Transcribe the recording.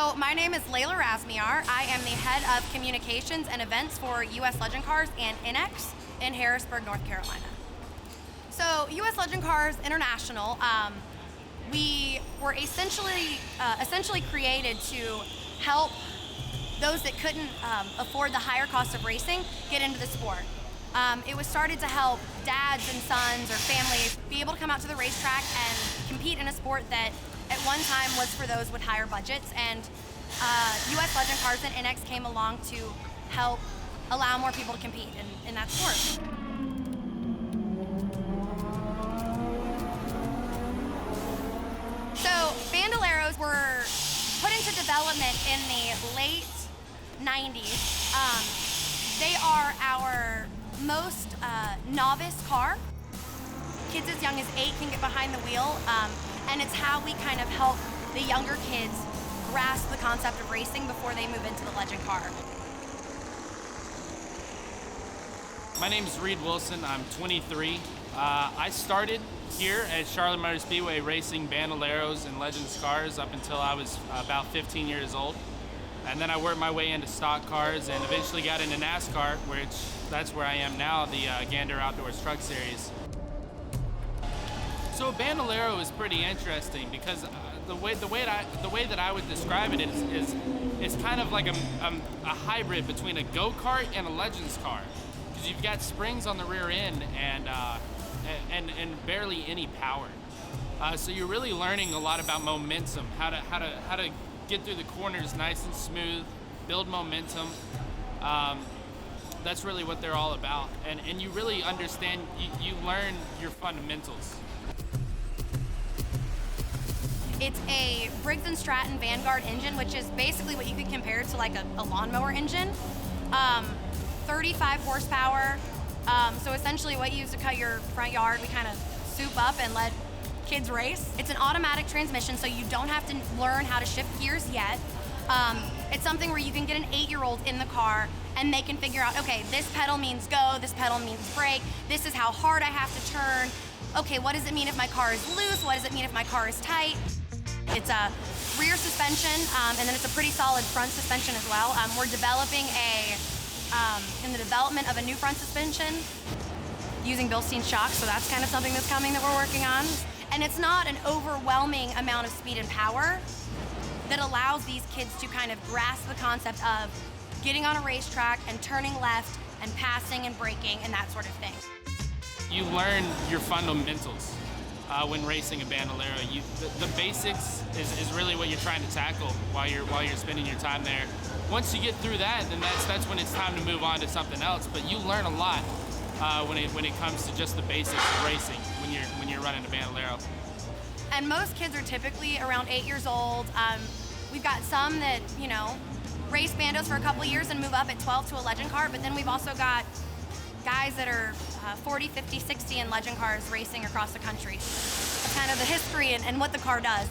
So my name is Layla Razmiar. I am the head of communications and events for US Legend Cars and INX in Harrisburg, North Carolina. So US Legend Cars International, we were essentially created to help those that couldn't afford the higher cost of racing get into the sport. It was started to help dads and sons or families be able to come out to the racetrack and compete in a sport that at one time was for those with higher budgets, and US Legend Cars and INX came along to help allow more people to compete in that sport. So Bandoleros were put into development in the late 90s. They are our most novice car. Kids as young as 8 can get behind the wheel, and it's how we kind of help the younger kids grasp the concept of racing before they move into the legend car. My name is Reed Wilson. I'm 23. I started here at Charlotte Motor Speedway racing Bandoleros and Legends cars up until I was about 15 years old. And then I worked my way into stock cars and eventually got into NASCAR, that's where I am now, the Gander Outdoors Truck Series. So a Bandolero is pretty interesting because the way that I would describe it is it's kind of like a hybrid between a go-kart and a Legends car, because you've got springs on the rear end and barely any power. So you're really learning a lot about momentum, how to get through the corners nice and smooth, build momentum. That's really what they're all about, and you really understand. You learn your fundamentals. It's a Briggs & Stratton Vanguard engine, which is basically what you could compare to like a lawnmower engine. 35 horsepower. So essentially what you use to cut your front yard, we kind of soup up and let kids race. It's an automatic transmission, so you don't have to learn how to shift gears yet. It's something where you can get an 8-year-old in the car and they can figure out, okay, this pedal means go, this pedal means brake, this is how hard I have to turn. Okay, what does it mean if my car is loose? What does it mean if my car is tight? It's a rear suspension, and then it's a pretty solid front suspension as well. We're developing in the development of a new front suspension using Bilstein shocks, so that's kind of something that's coming that we're working on. And it's not an overwhelming amount of speed and power that allows these kids to kind of grasp the concept of getting on a racetrack and turning left and passing and braking and that sort of thing. You learn your fundamentals when racing a Bandolero. The basics is really what you're trying to tackle while you're spending your time there. Once you get through that, then that's when it's time to move on to something else. But you learn a lot when it comes to just the basics of racing when you're running a Bandolero. And most kids are typically around 8 years old. We've got some that, race bandos for a couple years and move up at 12 to a legend car, but then we've also got guys that are 40, 50, 60 in legend cars racing across the country. That's kind of the history and what the car does.